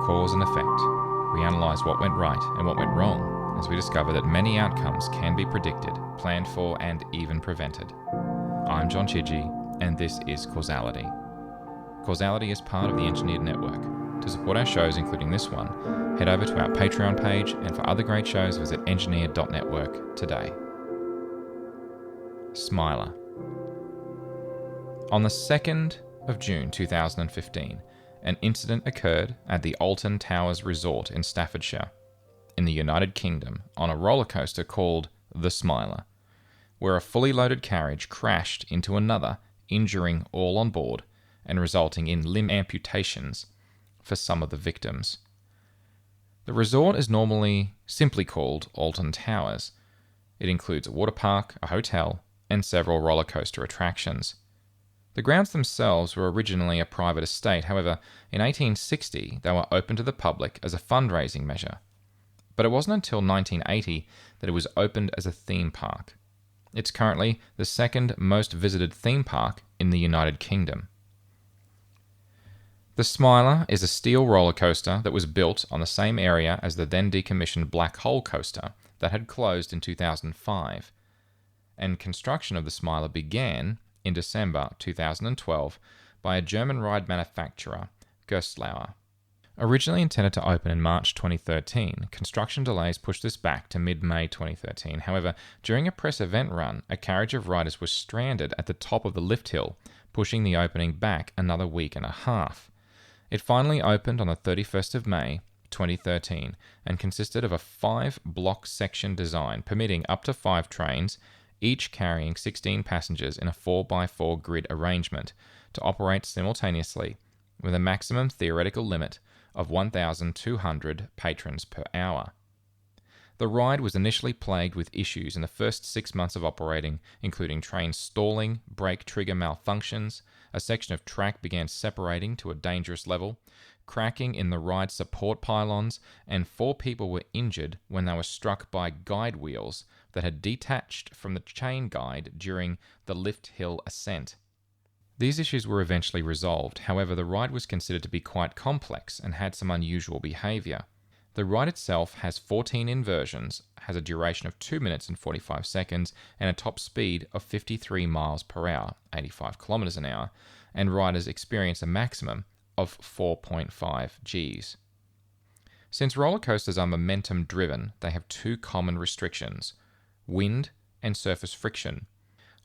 cause and effect. We analyse what went right and what went wrong, as we discover that many outcomes can be predicted, planned for, and even prevented. I'm John Chidgey, and this is Causality. Causality is part of the Engineered Network. To support our shows, including this one, head over to our Patreon page, and for other great shows, visit engineered.network today. Smiler. On the 2nd of June 2015, an incident occurred at the Alton Towers resort in Staffordshire, in the United Kingdom, on a roller coaster called the Smiler, where a fully loaded carriage crashed into another, injuring all on board and resulting in limb amputations for some of the victims. The resort is normally simply called Alton Towers. It includes a water park, a hotel, and several roller coaster attractions. The grounds themselves were originally a private estate. However, in 1860 they were open to the public as a fundraising measure. But it wasn't until 1980 that it was opened as a theme park. It's currently the second most visited theme park in the United Kingdom. The Smiler is a steel roller coaster that was built on the same area as the then decommissioned Black Hole coaster that had closed in 2005. And construction of the Smiler began in December 2012 by a German ride manufacturer, Gerstlauer. Originally intended to open in March 2013, construction delays pushed this back to mid-May 2013. However, during a press event run, a carriage of riders was stranded at the top of the lift hill, pushing the opening back another week and a half. It finally opened on the 31st of May 2013 and consisted of a 5-block section design permitting up to 5 trains, each carrying 16 passengers in a 4x4 grid arrangement, to operate simultaneously with a maximum theoretical limit of 1,200 patrons per hour. The ride was initially plagued with issues in the first 6 months of operating, including trains stalling, brake trigger malfunctions, a section of track began separating to a dangerous level, cracking in the ride support pylons, and 4 people were injured when they were struck by guide wheels that had detached from the chain guide during the lift hill ascent. These issues were eventually resolved. However, the ride was considered to be quite complex and had some unusual behaviour. The ride itself has 14 inversions, has a duration of 2 minutes and 45 seconds, and a top speed of 53 miles per hour, 85 kilometers an hour, and riders experience a maximum of 4.5 Gs. Since roller coasters are momentum driven, they have 2 common restrictions: wind and surface friction.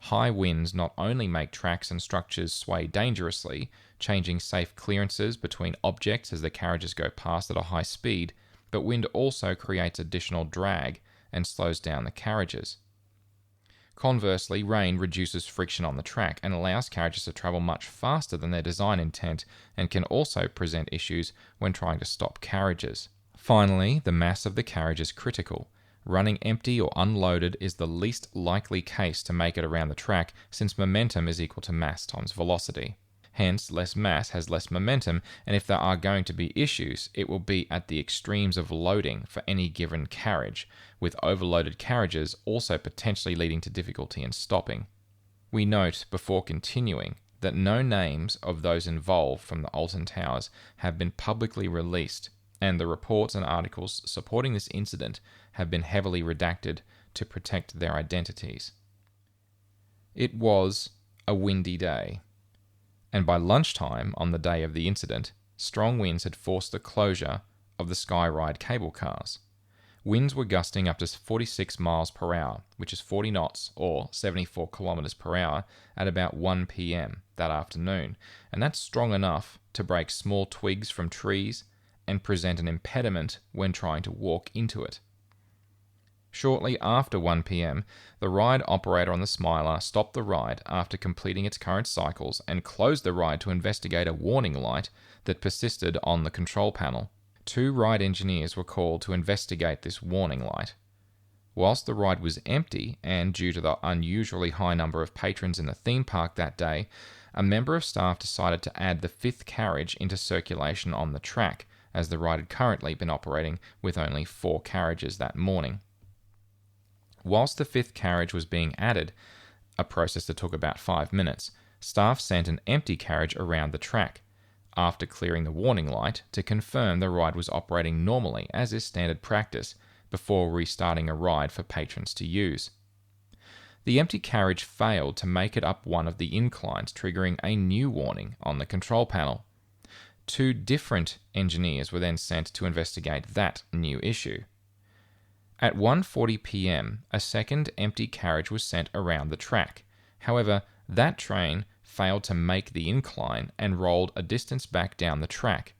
High winds not only make tracks and structures sway dangerously, changing safe clearances between objects as the carriages go past at a high speed, but wind also creates additional drag and slows down the carriages. Conversely, rain reduces friction on the track and allows carriages to travel much faster than their design intent, and can also present issues when trying to stop carriages. Finally, the mass of the carriage is critical. Running empty or unloaded is the least likely case to make it around the track, since momentum is equal to mass times velocity. Hence, less mass has less momentum, and if there are going to be issues, it will be at the extremes of loading for any given carriage, with overloaded carriages also potentially leading to difficulty in stopping. We note, before continuing, that no names of those involved from the Alton Towers have been publicly released, and the reports and articles supporting this incident have been heavily redacted to protect their identities. It was a windy day, and by lunchtime on the day of the incident, strong winds had forced the closure of the Skyride cable cars. Winds were gusting up to 46 miles per hour, which is 40 knots or 74 kilometers per hour at about 1 p.m. that afternoon, and that's strong enough to break small twigs from trees and present an impediment when trying to walk into it. Shortly after 1 p.m, the ride operator on the Smiler stopped the ride after completing its current cycles and closed the ride to investigate a warning light that persisted on the control panel. 2 ride engineers were called to investigate this warning light. Whilst the ride was empty, and due to the unusually high number of patrons in the theme park that day, a member of staff decided to add the 5th carriage into circulation on the track, as the ride had currently been operating with only 4 carriages that morning. Whilst the 5th carriage was being added, a process that took about 5 minutes, staff sent an empty carriage around the track. after clearing the warning light to confirm the ride was operating normally as is standard practice before restarting a ride for patrons to use. The empty carriage failed to make it up one of the inclines, triggering a new warning on the control panel. 2 different engineers were then sent to investigate that new issue. At 1:40 p.m, a second empty carriage was sent around the track. However, that train failed to make the incline and rolled a distance back down the track.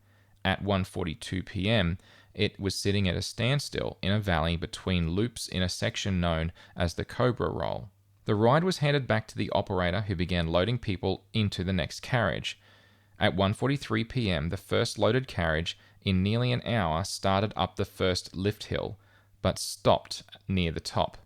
At 1:42 p.m, it was sitting at a standstill in a valley between loops in a section known as the Cobra Roll. The ride was handed back to the operator, who began loading people into the next carriage. At 1:43 p.m, the first loaded carriage in nearly an hour started up the first lift hill, but stopped near the top.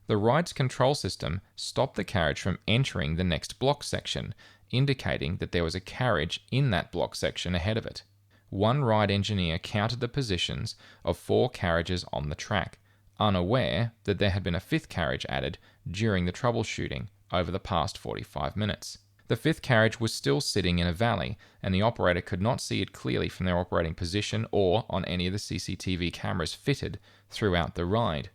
The ride's control system stopped the carriage from entering the next block section, indicating that there was a carriage in that block section ahead of it. One ride engineer counted the positions of 4 carriages on the track, unaware that there had been a 5th carriage added during the troubleshooting over the past 45 minutes. The 5th carriage was still sitting in a valley, and the operator could not see it clearly from their operating position or on any of the CCTV cameras fitted throughout the ride.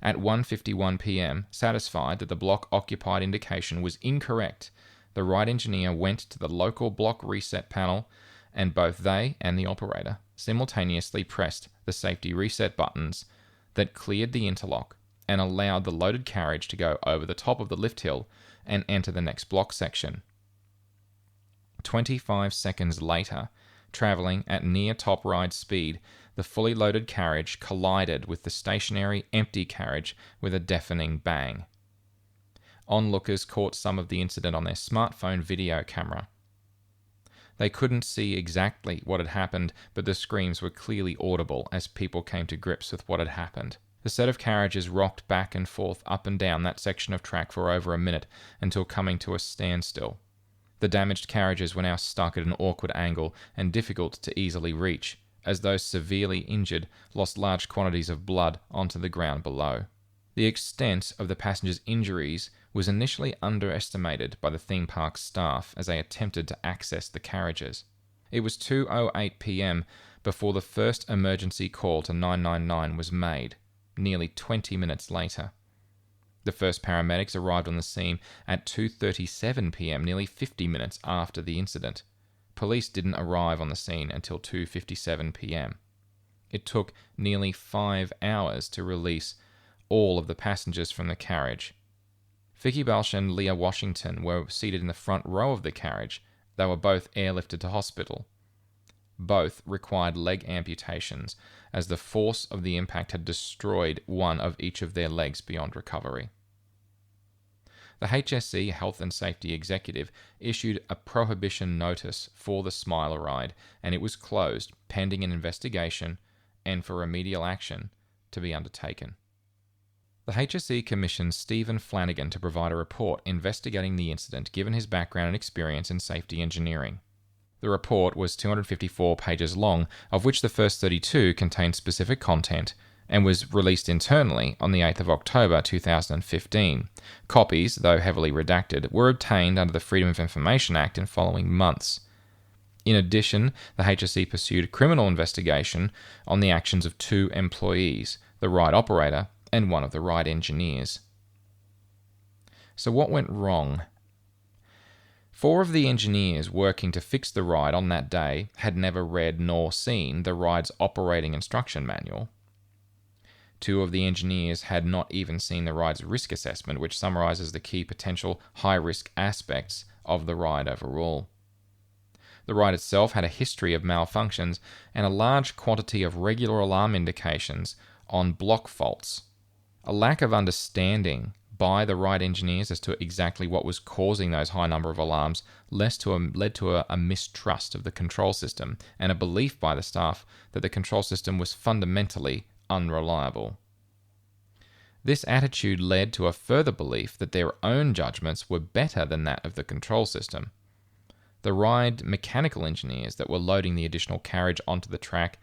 At 1:51 p.m, satisfied that the block occupied indication was incorrect, the ride engineer went to the local block reset panel, and both they and the operator simultaneously pressed the safety reset buttons that cleared the interlock and allowed the loaded carriage to go over the top of the lift hill and enter the next block section. 25 seconds later, travelling at near top ride speed, the fully loaded carriage collided with the stationary empty carriage with a deafening bang. Onlookers caught some of the incident on their smartphone video camera. They couldn't see exactly what had happened, but the screams were clearly audible as people came to grips with what had happened. The set of carriages rocked back and forth up and down that section of track for over a minute until coming to a standstill. The damaged carriages were now stuck at an awkward angle and difficult to easily reach, as those severely injured lost large quantities of blood onto the ground below. The extent of the passengers' injuries was initially underestimated by the theme park staff as they attempted to access the carriages. It was 2:08 p.m. before the first emergency call to 999 was made, nearly 20 minutes later. The first paramedics arrived on the scene at 2:37 p.m, nearly 50 minutes after the incident. Police didn't arrive on the scene until 2:57 p.m. It took nearly 5 hours to release all of the passengers from the carriage. Vicky Balch and Leah Washington were seated in the front row of the carriage. They were both airlifted to hospital. Both required leg amputations, as the force of the impact had destroyed one of each of their legs beyond recovery. The HSE Health and Safety Executive issued a prohibition notice for the Smiler ride, and it was closed pending an investigation and for remedial action to be undertaken. The HSE commissioned Stephen Flanagan to provide a report investigating the incident, given his background and experience in safety engineering. The report was 254 pages long, of which the first 32 contained specific content, and was released internally on the 8th of October 2015. Copies, though heavily redacted, were obtained under the Freedom of Information Act in following months. In addition, the HSE pursued a criminal investigation on the actions of 2 employees, the ride operator and one of the ride engineers. So what went wrong? 4 of the engineers working to fix the ride on that day had never read nor seen the ride's operating instruction manual. 2 of the engineers had not even seen the ride's risk assessment, which summarizes the key potential high-risk aspects of the ride overall. The ride itself had a history of malfunctions and a large quantity of regular alarm indications on block faults. A lack of understanding by the ride engineers as to exactly what was causing those high number of alarms led to a mistrust of the control system and a belief by the staff that the control system was fundamentally unreliable. This attitude led to a further belief that their own judgments were better than that of the control system. The ride mechanical engineers that were loading the additional carriage onto the track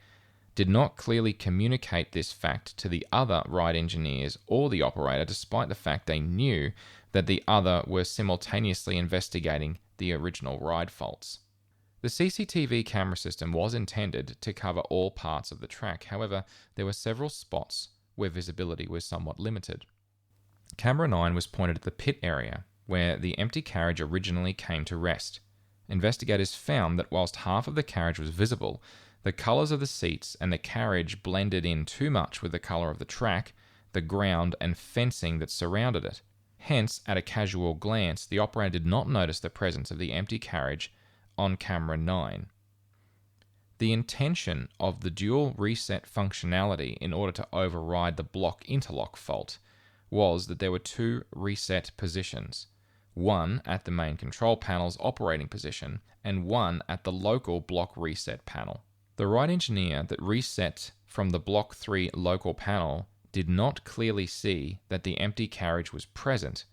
did not clearly communicate this fact to the other ride engineers or the operator, despite the fact they knew that the other were simultaneously investigating the original ride faults. The CCTV camera system was intended to cover all parts of the track. However, there were several spots where visibility was somewhat limited. Camera 9 was pointed at the pit area, where the empty carriage originally came to rest. Investigators found that whilst half of the carriage was visible, the colours of the seats and the carriage blended in too much with the colour of the track, the ground, and fencing that surrounded it. Hence, at a casual glance, the operator did not notice the presence of the empty carriage on camera 9. The intention of the dual reset functionality in order to override the block interlock fault was that there were two reset positions, one at the main control panel's operating position and one at the local block reset panel. The ride engineer that reset from the Block 3 local panel did not clearly see that the empty carriage was present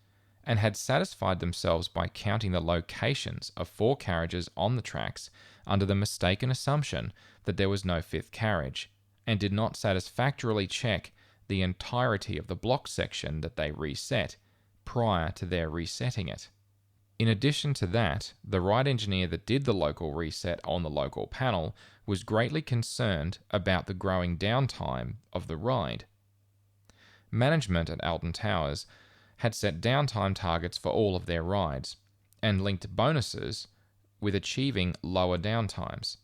and had satisfied themselves by counting the locations of 4 carriages on the tracks under the mistaken assumption that there was no fifth carriage, and did not satisfactorily check the entirety of the block section that they reset prior to their resetting it. In addition to that, the ride engineer that did the local reset on the local panel was greatly concerned about the growing downtime of the ride. Management at Alton Towers had set downtime targets for all of their rides, and linked bonuses with achieving lower downtimes.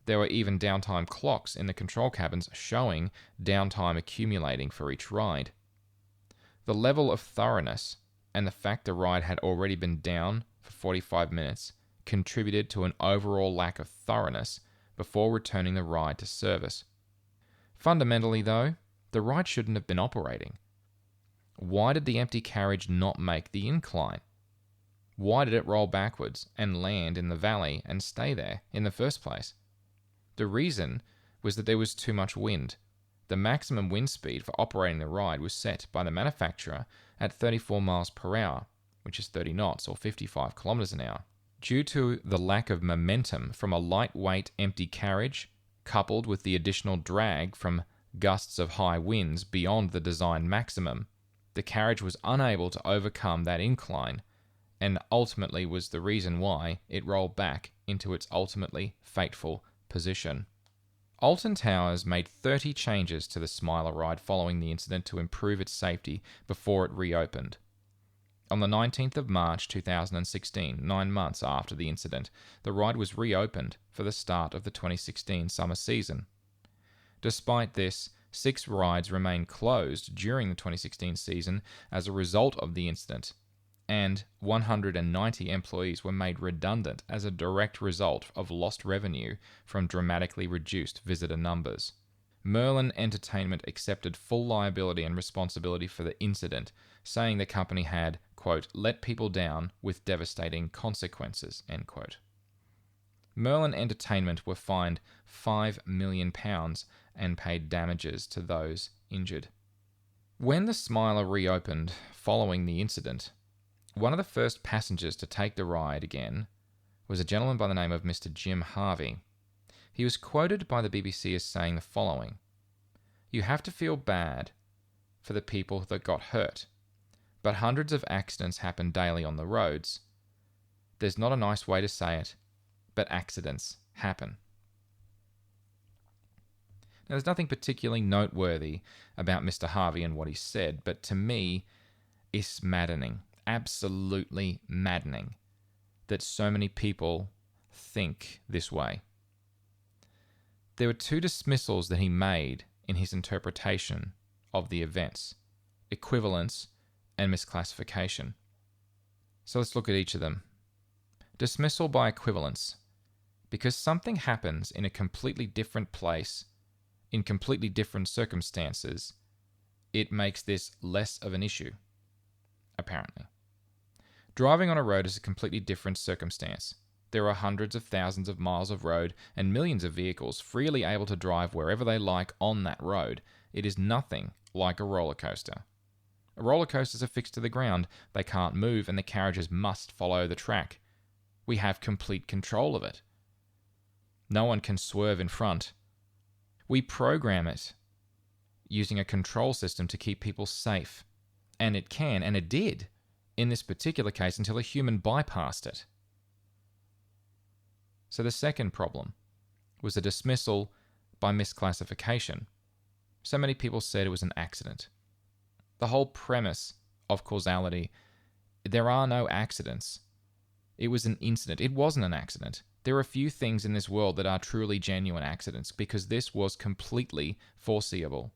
There were even downtime clocks in the control cabins showing downtime accumulating for each ride. The level of thoroughness and the fact the ride had already been down for 45 minutes contributed to an overall lack of thoroughness before returning the ride to service. Fundamentally, though, the ride shouldn't have been operating. Why did the empty carriage not make the incline? Why did it roll backwards and land in the valley and stay there in the first place? The reason was that there was too much wind. The maximum wind speed for operating the ride was set by the manufacturer at 34 miles per hour, which is 30 knots or 55 kilometers an hour. Due to the lack of momentum from a lightweight empty carriage, coupled with the additional drag from gusts of high winds beyond the design maximum, the carriage was unable to overcome that incline, and ultimately was the reason why it rolled back into its ultimately fateful position. Alton Towers made 30 changes to the Smiler ride following the incident to improve its safety before it reopened. On the 19th of March 2016, 9 months after the incident, the ride was reopened for the start of the 2016 summer season. Despite this, 6 rides remained closed during the 2016 season as a result of the incident, and 190 employees were made redundant as a direct result of lost revenue from dramatically reduced visitor numbers. Merlin Entertainment accepted full liability and responsibility for the incident, saying the company had, quote, let people down with devastating consequences, end quote. Merlin Entertainment were fined £5 million and paid damages to those injured. When the Smiler reopened following the incident, one of the first passengers to take the ride again was a gentleman by the name of Mr. Jim Harvey. He was quoted by the BBC as saying the following: "You have to feel bad for the people that got hurt, but hundreds of accidents happen daily on the roads. There's not a nice way to say it, but accidents happen." Now, there's nothing particularly noteworthy about Mr. Harvey and what he said, but to me, it's maddening. Absolutely maddening that so many people think this way. There were 2 dismissals that he made in his interpretation of the events: equivalence and misclassification. So let's look at each of them. Dismissal by equivalence. Because something happens in a completely different place, in completely different circumstances, it makes this less of an issue, apparently. Driving on a road is a completely different circumstance. There are hundreds of thousands of miles of road and millions of vehicles freely able to drive wherever they like on that road. It is nothing like a roller coaster. Roller coasters are fixed to the ground. They can't move, and the carriages must follow the track. We have complete control of it. No one can swerve in front. We program it using a control system to keep people safe. And it can, and it did, in this particular case, until a human bypassed it. So the second problem was a dismissal by misclassification. So many people said it was an accident. The whole premise of causality, there are no accidents. It was an incident. It wasn't an accident. There are a few things in this world that are truly genuine accidents because this was completely foreseeable.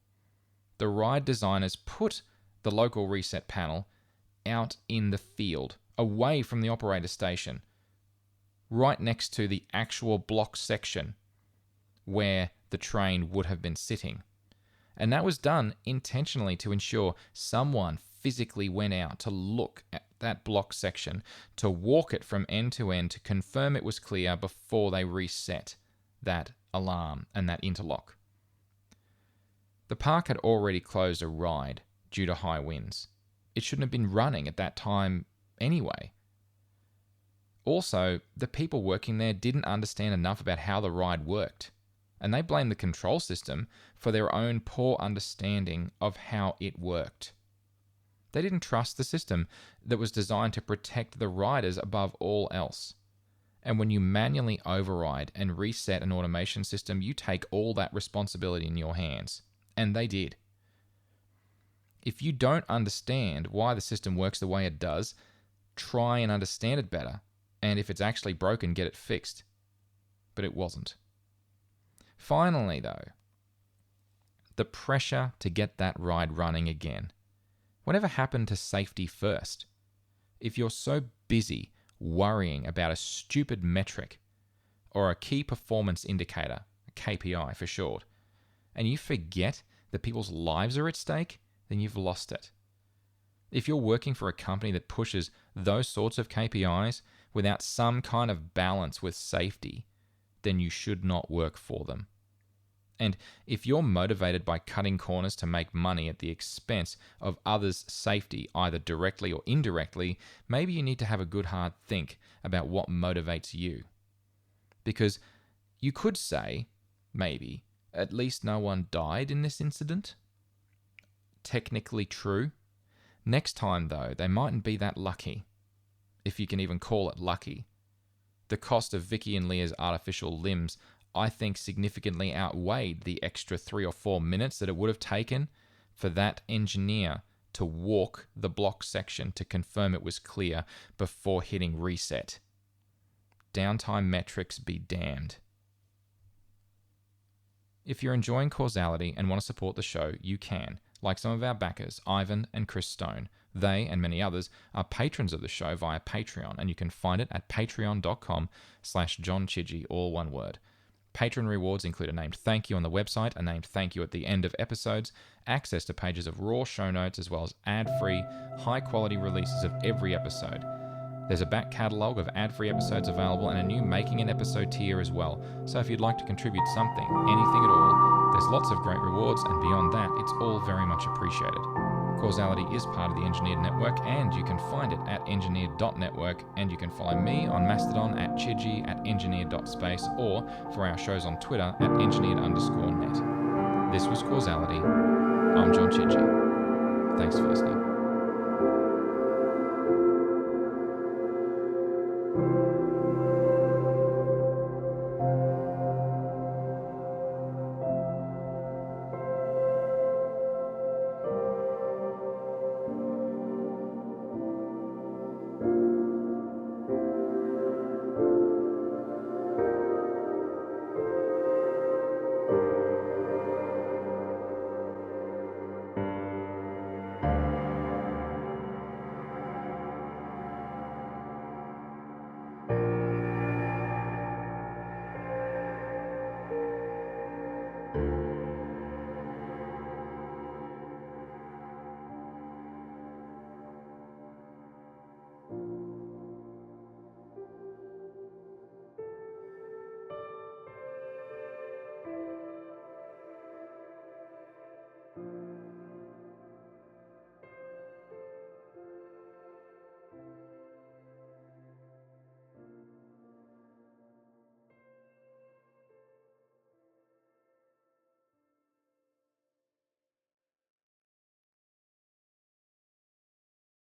The ride designers put the local reset panel out in the field, away from the operator station, right next to the actual block section where the train would have been sitting. And that was done intentionally to ensure someone physically went out to look at that block section, to walk it from end to end, to confirm it was clear before they reset that alarm and that interlock. The park had already closed a ride due to high winds. It shouldn't have been running at that time anyway. Also, the people working there didn't understand enough about how the ride worked, and they blamed the control system for their own poor understanding of how it worked. They didn't trust the system that was designed to protect the riders above all else. And when you manually override and reset an automation system, you take all that responsibility in your hands. And they did. If you don't understand why the system works the way it does, try and understand it better. And if it's actually broken, get it fixed. But it wasn't. Finally, though, the pressure to get that ride running again. Whatever happened to safety first? If you're so busy worrying about a stupid metric or a key performance indicator, a KPI for short, and you forget that people's lives are at stake, then you've lost it. If you're working for a company that pushes those sorts of KPIs without some kind of balance with safety, then you should not work for them. And if you're motivated by cutting corners to make money at the expense of others' safety, either directly or indirectly, maybe you need to have a good hard think about what motivates you. Because you could say, maybe, at least no one died in this incident. Technically true. Next time, though, they mightn't be that lucky, if you can even call it lucky. The cost of Vicky and Leah's artificial limbs, I think, significantly outweighed the extra 3 or 4 minutes that it would have taken for that engineer to walk the block section to confirm it was clear before hitting reset. Downtime metrics be damned. If you're enjoying Causality and want to support the show, you can. Like some of our backers, Ivan and Chris Stone. They, and many others, are patrons of the show via Patreon, and you can find it at patreon.com/John Chidgey, all one word. Patron rewards include a named thank you on the website, a named thank you at the end of episodes, access to pages of raw show notes, as well as ad-free, high-quality releases of every episode. There's a back catalogue of ad-free episodes available and a new Making an Episode tier as well, so if you'd like to contribute something, anything at all, there's lots of great rewards, and beyond that, it's all very much appreciated. Causality is part of the Engineered Network, and you can find it at engineered.network, and you can follow me on Mastodon at Chidgey at engineered.space, or for our shows on Twitter at engineered_net. This was Causality. I'm John Chidgey. Thanks for listening.